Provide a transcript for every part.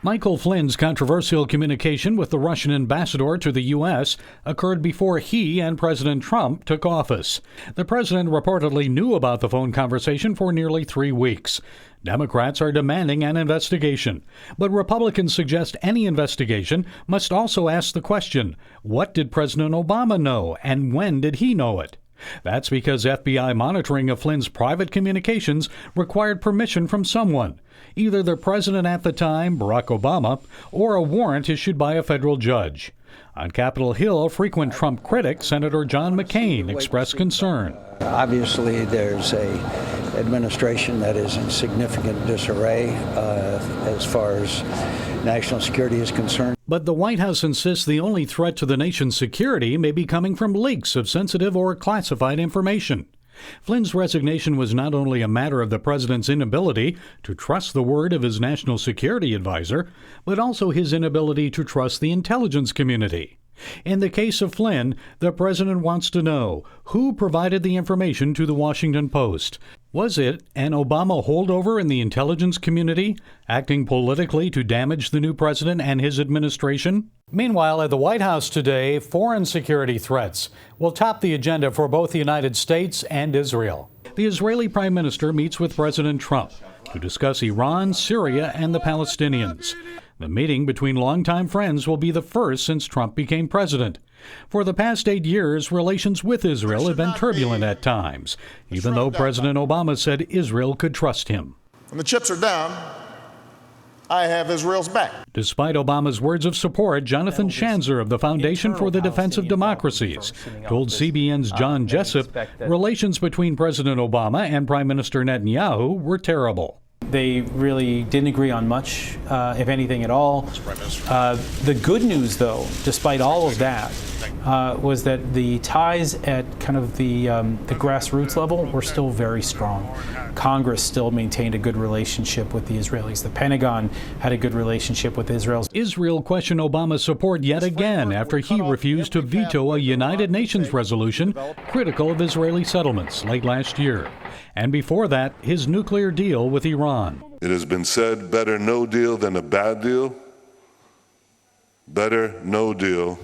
Michael Flynn's controversial communication with the Russian ambassador to the U.S. occurred before he and President Trump took office. The president reportedly knew about the phone conversation for nearly 3 weeks. Democrats are demanding an investigation, but Republicans suggest any investigation must also ask the question, what did President Obama know and when did he know it? That's because FBI monitoring of Flynn's private communications required permission from someone, either the president at the time, Barack Obama, or a warrant issued by a federal judge. On Capitol Hill, frequent Trump critic Senator John McCain expressed concern. Obviously, there's an administration that is in significant disarray as far as national security is concerned. But the White House insists the only threat to the nation's security may be coming from leaks of sensitive or classified information. Flynn's resignation was not only a matter of the president's inability to trust the word of his national security advisor, but also his inability to trust the intelligence community. In the case of Flynn, the president wants to know who provided the information to the Washington Post. Was it an Obama holdover in the intelligence community, acting politically to damage the new president and his administration? Meanwhile, at the White House today, foreign security threats will top the agenda for both the United States and Israel. The Israeli Prime Minister meets with President Trump to discuss Iran, Syria, and the Palestinians. The meeting between longtime friends will be the first since Trump became president. For the past 8 years, relations with Israel have been turbulent at times, even though President Obama said Israel could trust him. When the chips are down, I have Israel's back. Despite Obama's words of support, Jonathan Schanzer of the Foundation for the Defense of Democracies told CBN's John Jessup relations between President Obama and Prime Minister Netanyahu were terrible. They really didn't agree on much, if anything at all. The good news, though, despite all of that, was that the ties at kind of the grassroots level were still very strong. Congress still maintained a good relationship with the Israelis. The Pentagon had a good relationship with Israel. Israel questioned Obama's support yet again after he refused to veto a United Nations resolution critical of Israeli settlements late last year. And before that, his nuclear deal with Iran. It has been said, better no deal than a bad deal. Better no deal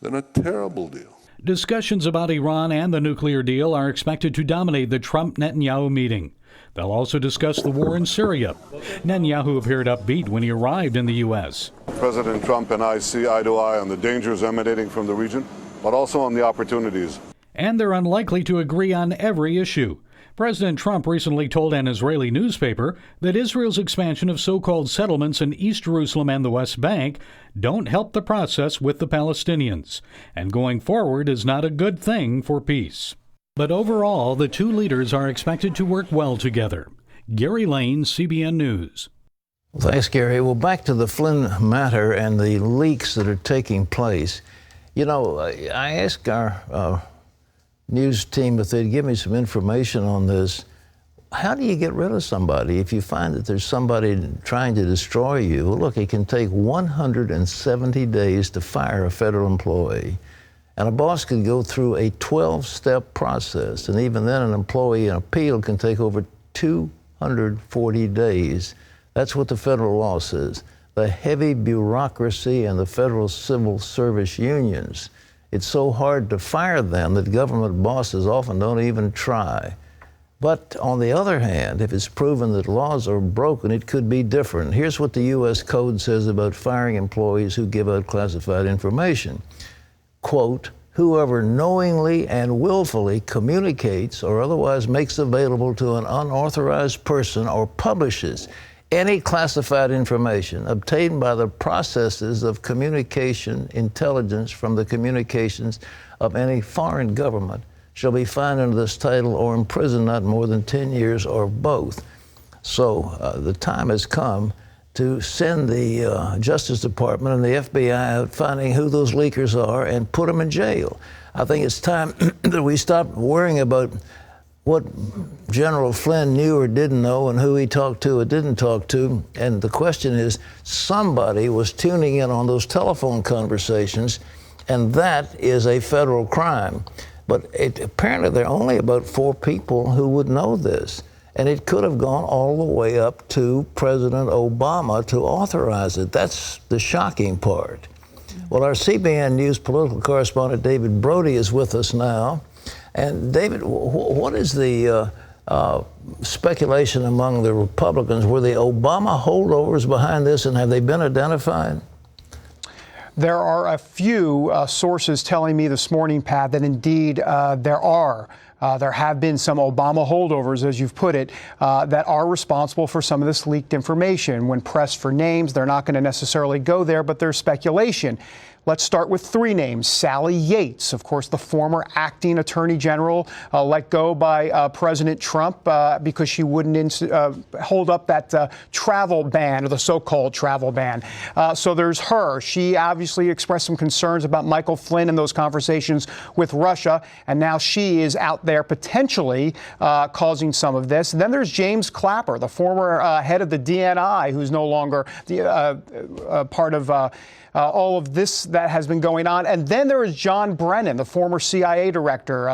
than a terrible deal. Discussions about Iran and the nuclear deal are expected to dominate the Trump-Netanyahu meeting. They'll also discuss the war in Syria. Netanyahu appeared upbeat when he arrived in the U.S. President Trump and I see eye to eye on the dangers emanating from the region, but also on the opportunities. And they're unlikely to agree on every issue. President Trump recently told an Israeli newspaper that Israel's expansion of so-called settlements in East Jerusalem and the West Bank don't help the process with the Palestinians, and going forward is not a good thing for peace. But overall, the two leaders are expected to work well together. Gary Lane, CBN News. Well, thanks, Gary. Well, back to the Flynn matter and the leaks that are taking place. You know, I asked our news team if they'd give me some information on this. How do you get rid of somebody if you find that there's somebody trying to destroy you? Well, look, it can take 170 days to fire a federal employee. And a boss could go through a 12-step process. And even then, an employee in appeal can take over 240 days. That's what the federal law says. The heavy bureaucracy and the federal civil service unions, it's so hard to fire them that government bosses often don't even try. But on the other hand, if it's proven that laws are broken, it could be different. Here's what the U.S. Code says about firing employees who give out classified information. Quote, whoever knowingly and willfully communicates or otherwise makes available to an unauthorized person or publishes any classified information obtained by the processes of communication intelligence from the communications of any foreign government shall be fined under this title or imprisoned not more than 10 years or both. So the time has come to send the Justice Department and the FBI out finding who those leakers are and put them in jail. I think it's time that we stop worrying about what General Flynn knew or didn't know and who he talked to or didn't talk to. And the question is, somebody was tuning in on those telephone conversations, and that is a federal crime. But apparently there are only about 4 people who would know this. And it could have gone all the way up to President Obama to authorize it. That's the shocking part. Well, our CBN News political correspondent David Brody is with us now. And David, what is the speculation among the Republicans? Were the Obama holdovers behind this, and have they been identified? There are a few sources telling me this morning, Pat, that indeed there are. There have been some Obama holdovers, as you've put it, that are responsible for some of this leaked information. When pressed for names, they're not going to necessarily go there, but there's speculation. Let's start with three names. Sally Yates, of course, the former acting attorney general, let go by President Trump because she wouldn't hold up that travel ban, or the so-called travel ban. So there's her. She obviously expressed some concerns about Michael Flynn and those conversations with Russia, and now she is out there potentially causing some of this. And then there's James Clapper, the former head of the DNI, who's no longer part of all of this that has been going on. And then there is John Brennan, the former CIA director.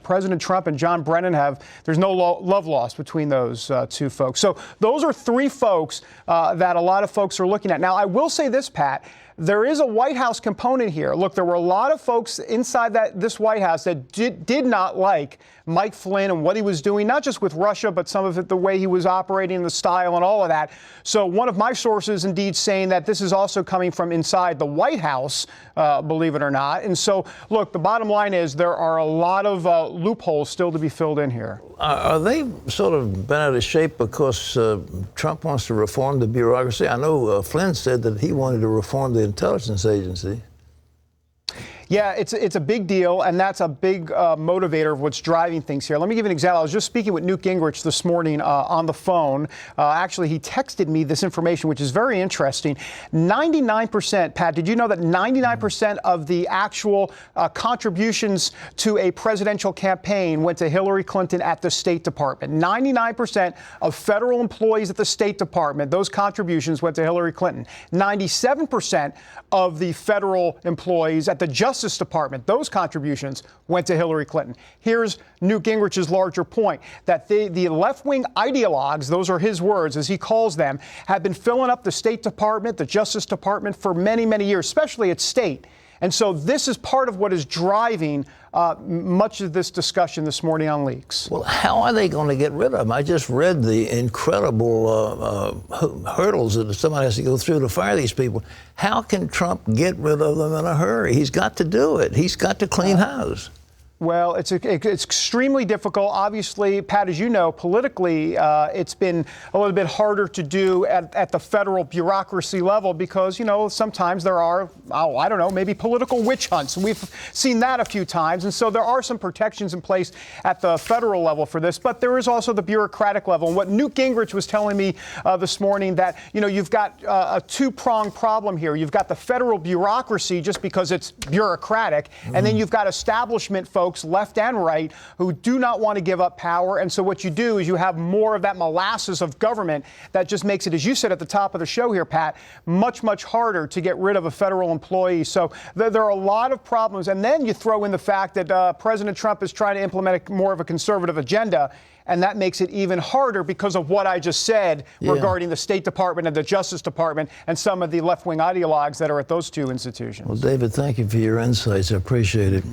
President Trump and John Brennan there's no love lost between those two folks. So those are three folks that a lot of folks are looking at. Now, I will say this, Pat. There is a White House component here. Look, there were a lot of folks inside this White House that did not like Mike Flynn and what he was doing, not just with Russia, but some of it, the way he was operating, the style and all of that. So one of my sources indeed saying that this is also coming from inside the White House, believe it or not. And so, look, the bottom line is there are a lot of loopholes still to be filled in here. Are they sort of been out of shape because Trump wants to reform the bureaucracy? I know Flynn said that he wanted to reform the intelligence agency. Yeah, it's a big deal, and that's a big motivator of what's driving things here. Let me give you an example. I was just speaking with Newt Gingrich this morning on the phone. Actually, he texted me this information, which is very interesting. 99%, Pat, did you know that 99% of the actual contributions to a presidential campaign went to Hillary Clinton at the State Department? 99% of federal employees at the State Department, those contributions went to Hillary Clinton. 97% of the federal employees at the Justice Department, those contributions went to Hillary Clinton. Here's Newt Gingrich's larger point, that the left-wing ideologues, those are his words, as he calls them, have been filling up the State Department, the Justice Department for many, many years, especially at state. And so this is part of what is driving much of this discussion this morning on leaks. Well, how are they going to get rid of them? I just read the incredible hurdles that somebody has to go through to fire these people. How can Trump get rid of them in a hurry? He's got to do it. He's got to clean house. Well, it's extremely difficult. Obviously, Pat, as you know, politically, it's been a little bit harder to do at the federal bureaucracy level because, you know, sometimes there are, I don't know, maybe political witch hunts. We've seen that a few times. And so there are some protections in place at the federal level for this. But there is also the bureaucratic level. And what Newt Gingrich was telling me this morning, that, you know, you've got a two-pronged problem here. You've got the federal bureaucracy just because it's bureaucratic. And then you've got establishment folks, left and right, who do not want to give up power. And so what you do is you have more of that molasses of government that just makes it, as you said at the top of the show here, Pat, much, much harder to get rid of a federal employee. So there are a lot of problems. And then you throw in the fact that President Trump is trying to implement more of a conservative agenda. And that makes it even harder because of what I just said regarding the State Department and the Justice Department and some of the left-wing ideologues that are at those two institutions. Well, David, thank you for your insights. I appreciate it.